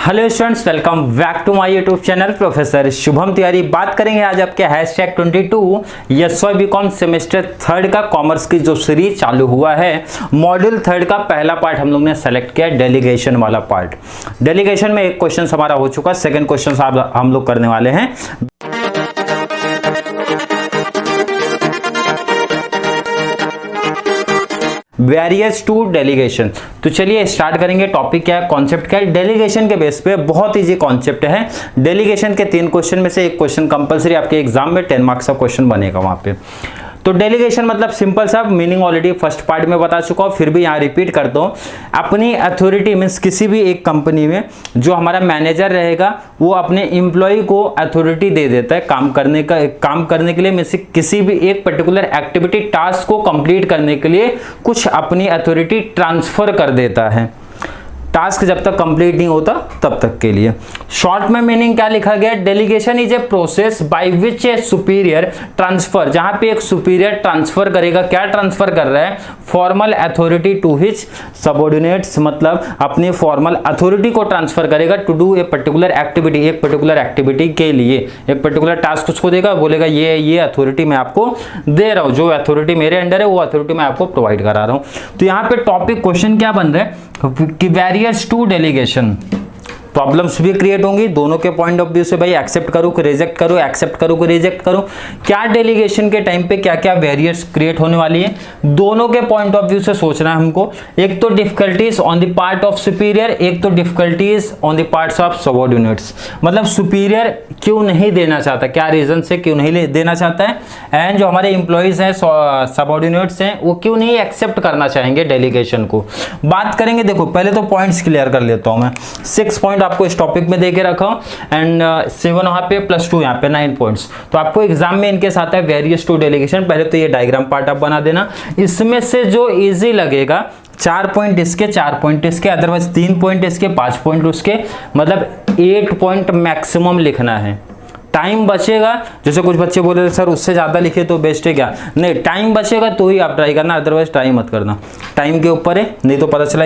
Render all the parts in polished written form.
Hello students, welcome back to my YouTube channel professor Shubham Tiwari. बात करेंगे आज आपके #22 एसवाई बीकॉम सेमेस्टर 3 का कॉमर्स की जो सीरीज चालू हुआ है, मॉड्यूल 3 का पहला पार्ट हम लोग ने सेलेक्ट किया डेलीगेशन वाला पार्ट। डेलीगेशन में एक क्वेश्चन हमारा हो चुका, सेकंड क्वेश्चन हम लोग करने वाले हैं। Barriers to delegation. तो चलिए स्टार्ट करेंगे। टॉपिक क्या है, कॉन्सेप्ट क्या है। डेलीगेशन के बेस पे बहुत इजी कॉन्सेप्ट है। डेलीगेशन के 3 क्वेश्चन में से एक क्वेश्चन कंपलसरी आपके एग्जाम में 10 मार्क्स का क्वेश्चन बनेगा वहां पे। तो डेलीगेशन मतलब सिंपल सा, मीनिंग ऑलरेडी फर्स्ट पार्ट में बता चुका हूं, फिर भी यहाँ रिपीट करता हूँ। अपनी अथॉरिटी मीन्स किसी भी एक कंपनी में जो हमारा मैनेजर रहेगा वो अपने एम्प्लॉय को अथॉरिटी दे देता है काम करने के लिए, मीन्स किसी भी एक पर्टिकुलर एक्टिविटी टास्क को कंप्लीट करने के लिए कुछ अपनी अथॉरिटी ट्रांसफर कर देता है। टास्क जब तक कंप्लीट नहीं होता तब तक के लिए। शॉर्ट में मीनिंग क्या लिखा गया, delegation is a process by which A superior transfer, जहां पे एक सुपीरियर ट्रांसफर करेगा। क्या ट्रांसफर कर रहा है, formal authority to his subordinates, मतलब अपनी फॉर्मल अथॉरिटी को ट्रांसफर करेगा to do a particular activity, एक पर्टिकुलर एक्टिविटी के लिए एक पर्टिकुलर टास्क उसको देगा, बोलेगा ये अथॉरिटी मैं आपको दे रहा हूं, जो अथॉरिटी मेरे अंडर है वो अथॉरिटी मैं आपको प्रोवाइड करा रहा हूं। तो यहाँ पे टॉपिक क्वेश्चन क्या बन रहा है कि वेरियस टू डेलीगेशन। प्रॉब्लम्स भी क्रिएट होंगी दोनों के पॉइंट ऑफ व्यू से, भाई एक्सेप्ट करूं कि रिजेक्ट करूं, एक्सेप्ट करूं कि रिजेक्ट करूं, क्या डेलीगेशन के टाइम पे क्या क्या वेरियस क्रिएट होने वाली है, दोनों के पॉइंट ऑफ व्यू से सोचना है हमको। एक तो difficulties on the part of superior, एक तो difficulties on the parts of subordinates, मतलब सुपीरियर क्यों नहीं देना चाहता, क्या रीजन से क्यों नहीं देना चाहता है, एंड जो हमारे एम्प्लॉइज हैं सबऑर्डिनेट्स हैं वो क्यों नहीं एक्सेप्ट करना चाहेंगे डेलीगेशन को। बात करेंगे, देखो पहले तो पॉइंट्स क्लियर कर लेता हूं मैं। 6 पॉइंट आपको इस टॉपिक में देके रखा हूं एंड 7 वहां पे +2 यहाँ पे 9 पॉइंट्स। तो आपको एग्जाम में इनके साथ है वेरियस टू डेलीगेशन। पहले तो ये डायग्राम पार्ट आप बना देना। इसमें से जो इजी लगेगा 4 पॉइंट इसके, 4 पॉइंट इसके, अदरवाइज 3 पॉइंट इसके, 5 पॉइंट उसके, मतलब 8 पॉइंट मैक्सिमम लिखना है। टाइम बचेगा, जैसे कुछ बच्चे बोले सर उससे ज्यादा लिखे तो बेस्ट है क्या, नहीं टाइम बचेगा तो ही आप ट्राई करना, अदरवाइज ट्राई मत करना। टाइम के ऊपर है, नहीं तो पता चला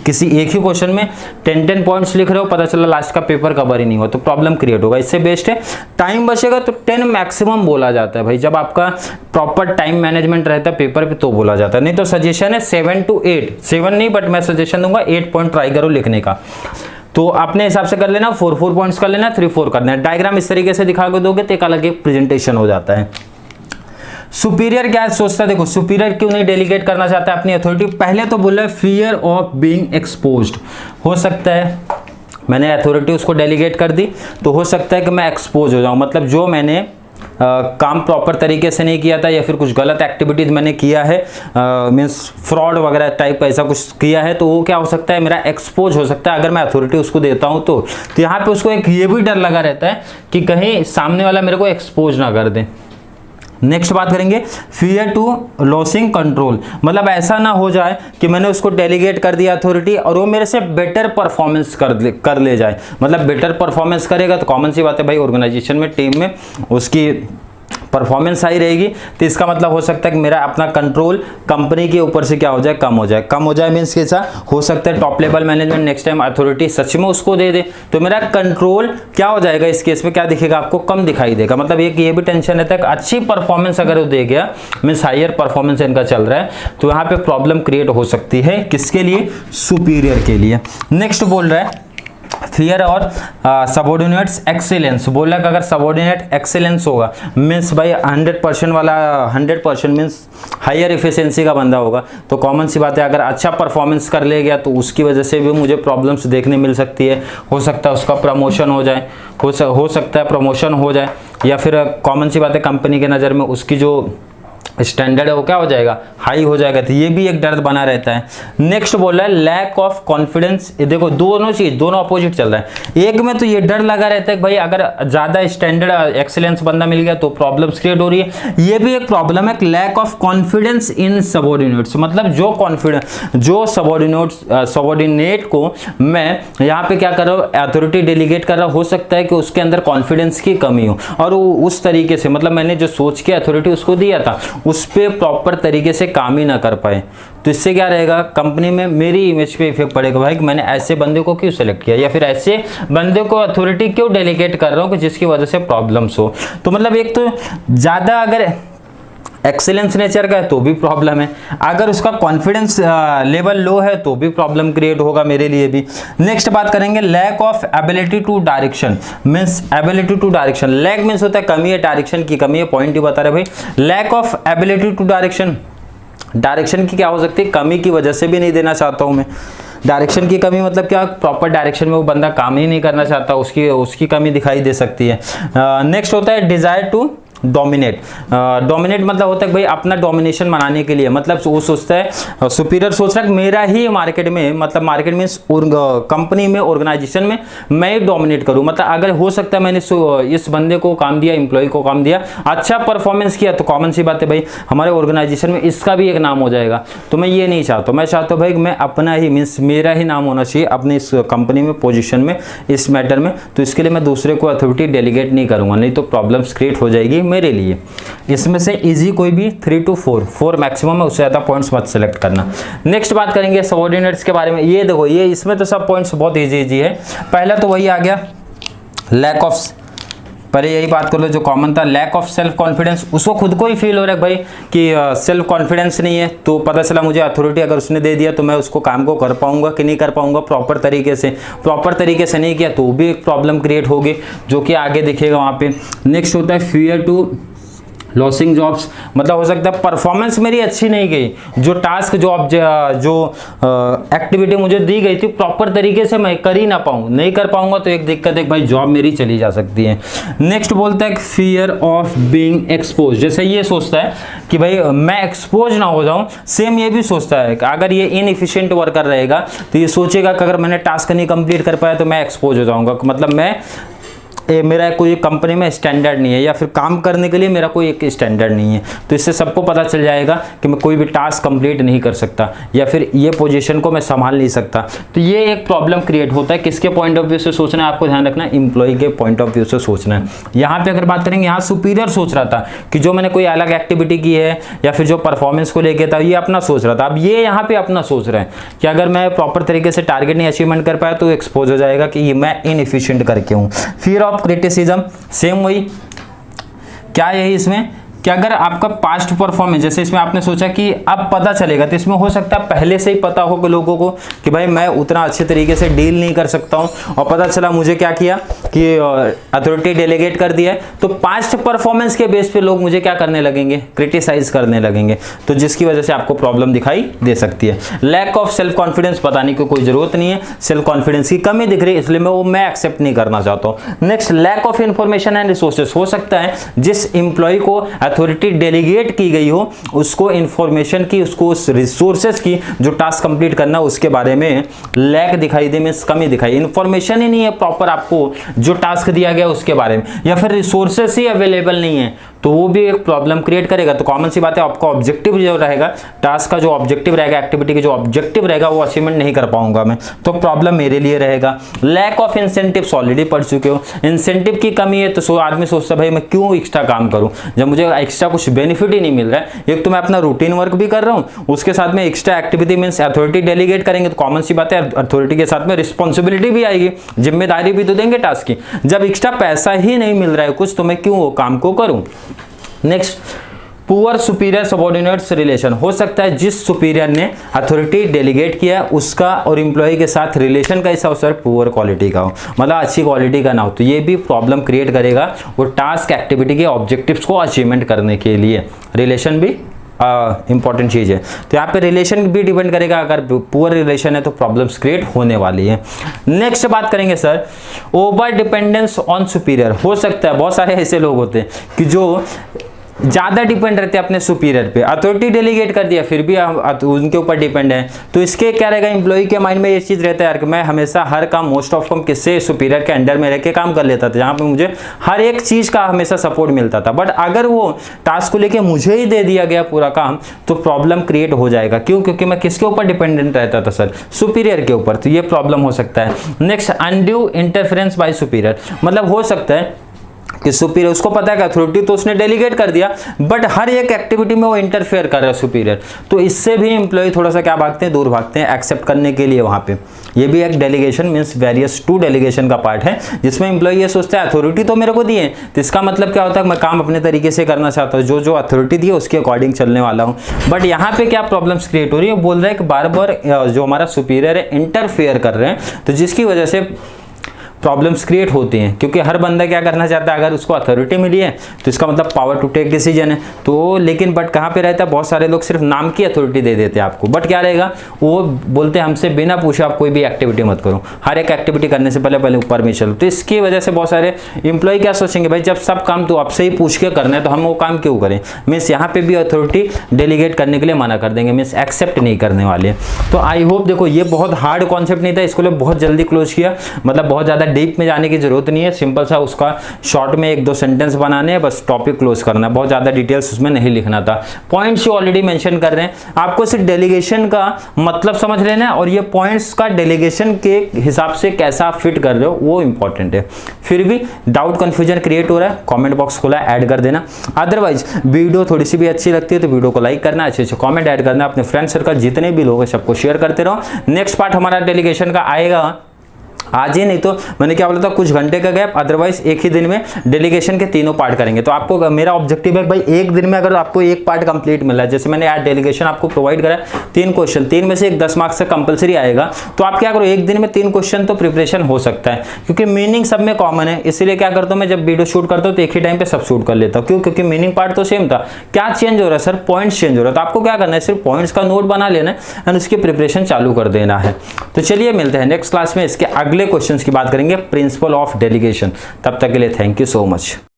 किसी एक ही क्वेश्चन में 10 पॉइंट्स लिख रहे हो, पता चला लास्ट का पेपर कवर ही नहीं हुआ तो प्रॉब्लम क्रिएट होगा। इससे बेस्ट है टाइम बचेगा तो 10 मैक्सिमम बोला जाता है भाई, जब आपका प्रॉपर टाइम मैनेजमेंट रहता है पेपर पे तो बोला जाता है। नहीं तो सजेशन है 7 to 8, 7 नहीं बट मैं सजेशन दूंगा 8 पॉइंट ट्राई करो लिखने का। तो अपने हिसाब से कर लेना, 4 पॉइंट्स कर लेना, 3-4 करना है। डायग्राम इस तरीके से दिखा के दोगे तो एक अलग एक प्रेजेंटेशन हो जाता है। सुपीरियर क्या सोचता है, देखो सुपीरियर क्यों नहीं डेलीगेट करना चाहता है अपनी अथॉरिटी। पहले तो बोला फियर ऑफ बीइंग एक्सपोज्ड, हो सकता है मैंने अथॉरिटी उसको डेलीगेट कर दी तो हो सकता है कि मैं एक्सपोज हो जाऊं, मतलब जो मैंने काम प्रॉपर तरीके से नहीं किया था या फिर कुछ गलत एक्टिविटीज मैंने किया है, मीन्स फ्रॉड वगैरह टाइप का ऐसा कुछ किया है, तो वो क्या हो सकता है मेरा एक्सपोज हो सकता है अगर मैं अथॉरिटी उसको देता हूं तो यहाँ पे उसको एक ये भी डर लगा रहता है कि कहीं सामने वाला मेरे को एक्सपोज ना कर दे। नेक्स्ट बात करेंगे फियर टू लॉसिंग कंट्रोल, मतलब ऐसा ना हो जाए कि मैंने उसको डेलीगेट कर दिया अथॉरिटी और वो मेरे से बेटर परफॉर्मेंस कर ले जाए। मतलब बेटर परफॉर्मेंस करेगा तो कॉमन सी बात है भाई, ऑर्गेनाइजेशन में टीम में उसकी परफॉर्मेंस सही रहेगी, तो इसका मतलब हो सकता है कि मेरा अपना कंट्रोल कंपनी के ऊपर से क्या हो जाए, कम हो जाए मीन्स कैसा हो सकता है top level management next time authority सच में उसको दे दे तो मेरा कंट्रोल क्या हो जाएगा, इस केस में क्या दिखेगा आपको, कम दिखाई देगा। मतलब एक ये भी टेंशन रहता है कि अच्छी परफॉर्मेंस अगर वो दे गया, मीन्स हायर परफॉर्मेंस इनका चल रहा है, तो यहाँ पे प्रॉब्लम क्रिएट हो सकती है किसके लिए, सुपीरियर के लिए। नेक्स्ट बोल रहा है फियर और सबऑर्डिनेट्स एक्सीलेंस, बोल रहा है कि अगर सबऑर्डिनेट एक्सीलेंस होगा मीन्स भाई 100% वाला 100% मीन्स हायर एफिशिएंसी का बंदा होगा, तो कॉमन सी बात है अगर अच्छा परफॉर्मेंस कर ले गया तो उसकी वजह से भी मुझे प्रॉब्लम्स देखने मिल सकती है। हो सकता है उसका प्रमोशन हो जाए, हो सकता है प्रमोशन हो जाए, या फिर कॉमन सी बात है कंपनी के नज़र में उसकी जो स्टैंडर्ड है वो क्या हो जाएगा, हाई हो जाएगा, तो ये भी एक डर बना रहता है। नेक्स्ट बोल रहा है लैक ऑफ कॉन्फिडेंस। देखो दोनों चीज, दोनों अपोजिट चल रहा है। एक में तो ये डर लगा रहता है कि भाई अगर ज्यादा स्टैंडर्ड एक्सीलेंस बंदा मिल गया तो प्रॉब्लम्स क्रिएट हो रही है। ये भी एक प्रॉब्लम है, lack of confidence in subordinates, मतलब जो सबऑर्डिनेट को मैं यहाँ पे क्या कर रहा हूँ, अथॉरिटी डेलीगेट कर रहा हूँ, हो सकता है कि उसके अंदर कॉन्फिडेंस की कमी हो और वो उस तरीके से, मतलब मैंने जो सोच के अथॉरिटी उसको दिया था उस पर प्रॉपर तरीके से काम ही ना कर पाए, तो इससे क्या रहेगा, कंपनी में मेरी इमेज पे इफेक्ट पड़ेगा भाई कि मैंने ऐसे बंदे को क्यों सेलेक्ट किया, या फिर ऐसे बंदे को अथॉरिटी क्यों डेलीगेट कर रहा हूँ कि जिसकी वजह से प्रॉब्लम्स हो। तो मतलब एक तो ज़्यादा अगर एक्सीलेंस नेचर का है तो भी प्रॉब्लम है, अगर उसका कॉन्फिडेंस लेवल लो है तो भी प्रॉब्लम क्रिएट होगा मेरे लिए भी। नेक्स्ट बात करेंगे lack of ability to direction, means ability to direction, lack means होता है कमी है, डायरेक्शन की कमी है, पॉइंट ही बता रहे भाई। Lack of ability to direction, direction की क्या हो सकती है, कमी की वजह से भी नहीं देना चाहता हूँ मैं। डायरेक्शन की कमी मतलब क्या, प्रॉपर डायरेक्शन में वो बंदा काम ही नहीं करना चाहता, उसकी कमी दिखाई दे सकती है। नेक्स्ट होता है डिजायर टू डोमिनेट, डोमिनेट मतलब होता है भाई अपना डोमिनेशन बनाने के लिए, मतलब वो सोचता है, सुपीरियर सोच रहा है मेरा ही मार्केट में, मतलब मार्केट में कंपनी में ऑर्गेनाइजेशन में मैं ही डोमिनेट करूं। मतलब अगर हो सकता है मैंने इस बंदे को काम दिया, एम्प्लॉय को काम दिया, अच्छा परफॉर्मेंस किया, तो कॉमन सी बात है भाई हमारे ऑर्गेनाइजेशन में इसका भी एक नाम हो जाएगा। तो मैं ये नहीं चाहता, मैं चाहता हूँ भाई मैं अपना ही, मीन्स मेरा ही नाम होना चाहिए अपने इस कंपनी में, पोजिशन में, इस मैटर में। तो इसके लिए मैं दूसरे को अथॉरिटी डेलीगेट नहीं करूँगा, नहीं तो प्रॉब्लम्स क्रिएट हो जाएगी मेरे लिए। इसमें से इजी कोई भी 3 to 4 मैक्सिमम है, उससे ज़्यादा पॉइंट्स मत सेलेक्ट करना। नेक्स्ट बात करेंगे सबऑर्डिनेट्स के बारे में। ये देखो, ये इसमें तो सब पॉइंट्स बहुत इजी है। पहला तो वही आ गया लैक ऑफ, पहले यही बात कर लो जो कॉमन था, लैक ऑफ सेल्फ कॉन्फिडेंस। उसको खुद को ही फील हो रहा है भाई कि सेल्फ कॉन्फिडेंस नहीं है, तो पता चला मुझे अथॉरिटी अगर उसने दे दिया तो मैं उसको काम को कर पाऊंगा कि नहीं कर पाऊंगा प्रॉपर तरीके से नहीं किया तो भी एक प्रॉब्लम क्रिएट होगी, जो कि आगे दिखेगा वहाँ पे। नेक्स्ट होता है फियर टू लॉसिंग जॉब्स, मतलब हो सकता है परफॉर्मेंस मेरी अच्छी नहीं गई, जो टास्क जो एक्टिविटी मुझे दी गई थी प्रॉपर तरीके से मैं कर ही ना पाऊँ, नहीं कर पाऊंगा तो एक दिक्कत है भाई जॉब मेरी चली जा सकती है। नेक्स्ट बोलता है फियर ऑफ बीइंग एक्सपोज, जैसे ये सोचता है कि भाई मैं एक्सपोज ना हो जाऊं, सेम ये भी सोचता है कि अगर ये इनएफिशिएंट वर्कर रहेगा तो ये सोचेगा कि अगर मैंने टास्क नहीं कंप्लीट कर पाया तो मैं एक्सपोज हो जाऊंगा, मतलब मेरा कोई कंपनी में स्टैंडर्ड नहीं है, या फिर काम करने के लिए मेरा कोई एक स्टैंडर्ड नहीं है। तो इससे सबको पता चल जाएगा कि मैं कोई भी टास्क कंप्लीट नहीं कर सकता, या फिर ये पोजीशन को मैं संभाल नहीं सकता। तो ये एक प्रॉब्लम क्रिएट होता है। किसके पॉइंट ऑफ व्यू से सोचना है, आपको ध्यान रखना है, एम्प्लॉय के पॉइंट ऑफ व्यू से सोचना है। यहाँ पे अगर बात करेंगे, यहाँ सुपीरियर सोच रहा था कि जो मैंने कोई अलग एक्टिविटी की है या फिर जो परफॉर्मेंस को लेकर था, ये अपना सोच रहा था। अब ये यहाँ पे अपना सोच रहे हैं कि अगर मैं प्रॉपर तरीके से टारगेट नहीं अचीवमेंट कर पाया तो एक्सपोज हो जाएगा कि ये मैं इनएफिशिएंट करके हूँ। फियर ऑफ क्रिटिसिज्म, सेम वही, क्या यही इसमें कि अगर आपका पास्ट परफॉर्मेंस, जैसे इसमें आपने सोचा कि अब पता चलेगा, तो इसमें हो सकता है पहले से ही पता हो कि लोगों को कि भाई मैं उतना अच्छे तरीके से डील नहीं कर सकता हूं, और पता चला मुझे क्या किया कि अथॉरिटी डेलीगेट कर दिया है, तो पास्ट परफॉर्मेंस के बेस पे लोग मुझे क्या करने लगेंगे, क्रिटिसाइज करने लगेंगे, तो जिसकी वजह से आपको प्रॉब्लम दिखाई दे सकती है। लैक ऑफ सेल्फ कॉन्फिडेंस, बताने की कोई जरूरत नहीं है, सेल्फ कॉन्फिडेंस की कमी दिख रही है, इसलिए मैं एक्सेप्ट नहीं करना चाहता हूँ। Next, lack of information and resources, हो सकता है जिस इंप्लॉय को अथॉरिटी डेलीगेट की गई हो उसको इंफॉर्मेशन की, उसको रिसोर्सेस की, जो टास्क कंप्लीट करना उसके बारे में लैक दिखाई दे, मींस कमी दिखाई, इंफॉर्मेशन ही नहीं है प्रॉपर आपको जो टास्क दिया गया उसके बारे में, या फिर रिसोर्सेस ही अवेलेबल नहीं है, तो वो भी एक प्रॉब्लम क्रिएट करेगा। तो कॉमन सी बात है, आपका ऑब्जेक्टिव जो रहेगा, टास्क का जो ऑब्जेक्टिव रहेगा, एक्टिविटी की जो ऑब्जेक्टिव रहेगा, वो अचीवमेंट नहीं कर पाऊंगा मैं, तो प्रॉब्लम मेरे लिए रहेगा। लैक ऑफ इंसेंटिव्स, ऑलरेडी पढ़ चुके हो, इंसेंटिव की कमी है तो आदमी सोचता है भाई मैं क्यों एक्स्ट्रा काम करूं जब मुझे एक्स्ट्रा कुछ बेनिफिट ही नहीं मिल रहा है। एक तो मैं अपना रूटीन वर्क भी कर रहा हूं, उसके साथ में extra activity means authority delegate करेंगे तो कॉमन सी बात है अथॉरिटी के साथ में रिस्पॉन्सिबिलिटी भी आएगी, जिम्मेदारी भी तो देंगे टास्क की। जब एक्स्ट्रा पैसा ही नहीं मिल रहा है कुछ, तो मैं क्यों वो काम को करूं। Next, poor superior subordinates relation, हो सकता है जिस सुपीरियर ने अथॉरिटी डेलीगेट किया उसका और एम्प्लॉय के साथ रिलेशन का ऐसा अवसर पुअर क्वालिटी का हो, मतलब अच्छी क्वालिटी का ना हो, तो ये भी प्रॉब्लम क्रिएट करेगा वो टास्क एक्टिविटी के ऑब्जेक्टिव्स को अचीवमेंट करने के लिए। रिलेशन भी इंपॉर्टेंट चीज़ है, तो यहाँ पे रिलेशन भी डिपेंड करेगा, अगर पुअर रिलेशन है तो प्रॉब्लम्स क्रिएट होने वाली है। नेक्स्ट बात करेंगे sir, over dependence on superior, हो सकता है बहुत सारे ऐसे लोग होते हैं कि जो ज़्यादा डिपेंड रहते हैं अपने सुपीरियर पे, अथॉरिटी डेलीगेट कर दिया फिर भी उनके ऊपर डिपेंड है, तो इसके क्या रहेगा, एम्प्लॉय के माइंड में ये चीज़ रहता है यार कि मैं हमेशा हर काम मोस्ट ऑफ काम किससे, सुपीरियर के अंडर में रह के काम कर लेता था, जहाँ पे मुझे हर एक चीज़ का हमेशा सपोर्ट मिलता था। बट अगर वो टास्क को लेके मुझे ही दे दिया गया पूरा काम, तो प्रॉब्लम क्रिएट हो जाएगा। क्यों? क्योंकि मैं किसके ऊपर डिपेंडेंट रहता था सर, सुपीरियर के ऊपर, तो ये प्रॉब्लम हो सकता है। Next, undue interference by superior, मतलब हो सकता है कि सुपीरियर, उसको पता है कि अथॉरिटी तो उसने डेलीगेट कर दिया, बट हर एक एक्टिविटी में वो इंटरफेयर कर रहा है सुपीरियर, तो इससे भी एम्प्लॉय थोड़ा सा क्या भागते हैं, दूर भागते हैं एक्सेप्ट करने के लिए वहाँ पे। ये भी एक delegation means barriers to delegation का पार्ट है, जिसमें एम्प्लॉय ये सोचता है अथॉरिटी तो मेरे को दी है, तो इसका मतलब क्या होता है, मैं काम अपने तरीके से करना चाहता हूँ, जो जो अथॉरिटी दी है उसके अकॉर्डिंग चलने वाला हूँ। बट यहाँ पे क्या प्रॉब्लम्स क्रिएट हो रही है, बोल रहा है कि बार बार जो हमारा सुपीरियर है इंटरफेयर कर रहे हैं, तो जिसकी वजह से प्रॉब्लम्स क्रिएट होती हैं, क्योंकि हर बंदा क्या करना चाहता है, अगर उसको अथॉरिटी मिली है तो इसका मतलब पावर टू टेक डिसीजन है, तो लेकिन बट कहाँ पे रहता है, बहुत सारे लोग सिर्फ नाम की अथॉरिटी दे देते हैं आपको, बट क्या रहेगा, वो बोलते हैं हमसे बिना पूछे आप कोई भी एक्टिविटी मत करो, हर एक एक्टिविटी करने से पहले ऊपर में चलो। तो इसकी वजह से बहुत सारे एम्प्लॉय क्या सोचेंगे, भाई जब सब काम तो आपसे ही पूछ के करना है तो हम वो काम क्यों करें, मीन्स यहाँ पे भी अथॉरिटी डेलीगेट करने के लिए मना कर देंगे, मीन्स एक्सेप्ट नहीं करने वाले। तो आई होप देखो ये बहुत हार्ड कॉन्सेप्ट नहीं था, इसको लोग बहुत जल्दी क्लोज किया, मतलब बहुत ज़्यादा डीप में जाने की जरूरत नहीं है, सिंपल सा उसका शॉर्ट में 1-2 सेंटेंस बनाने हैं, बस टॉपिक क्लोज करना है, बहुत ज़्यादा डिटेल्स उसमें नहीं लिखना था। पॉइंट्स जो ऑलरेडी मेंशन कर रहे हैं, आपको सिर्फ डेलीगेशन का मतलब समझ लेना है, और ये पॉइंट्स का डेलीगेशन के हिसाब से कैसा आप फिट कर रहे हो वो इंपॉर्टेंट है। फिर भी डाउट कंफ्यूजन क्रिएट हो रहा है, कमेंट बॉक्स खोला है, ऐड कर देना। अदरवाइज वीडियो थोड़ी सी भी अच्छी लगती है तो वीडियो को लाइक करना, अच्छे अच्छे कमेंट ऐड करना, अपने फ्रेंड सर्कल जितने भी लोग हैं सबको शेयर करते रहो। नेक्स्ट पार्ट हमारा डेलीगेशन का आएगा आज ही, नहीं तो मैंने क्या बोला था कुछ घंटे का गैप, अदरवाइज एक ही दिन में डेलीगेशन के तीनों पार्ट करेंगे। तो आपको मेरा ऑब्जेक्टिव है भाई एक दिन में अगर आपको एक पार्ट कंप्लीट मिला है, जैसे मैंने आज डेलीगेशन आपको प्रोवाइड करा 3 क्वेश्चन, 3 में से एक 10 मार्क्स से कंपलसरी आएगा, तो आप क्या करो एक दिन में 3 क्वेश्चन तो प्रिपरेशन हो सकता है, क्योंकि मीनिंग सब में कॉमन है। इसलिए क्या करता हूँ मैं जब वीडियो शूट करता हूँ तो एक ही टाइम पे सब शूट कर लेता हूँ, क्यों, क्योंकि मीनिंग पार्ट तो सेम था। क्या चेंज हो रहा है सर, पॉइंट्स चेंज हो रहा है, तो आपको क्या करना है सिर्फ पॉइंट्स का नोट बना लेना है एंड उसकी प्रिपरेशन चालू कर देना है। तो चलिए मिलते हैं नेक्स्ट क्लास में, इसके अगले क्वेश्चन की बात करेंगे, प्रिंसिपल ऑफ डेलीगेशन। तब तक के लिए थैंक यू सो मच।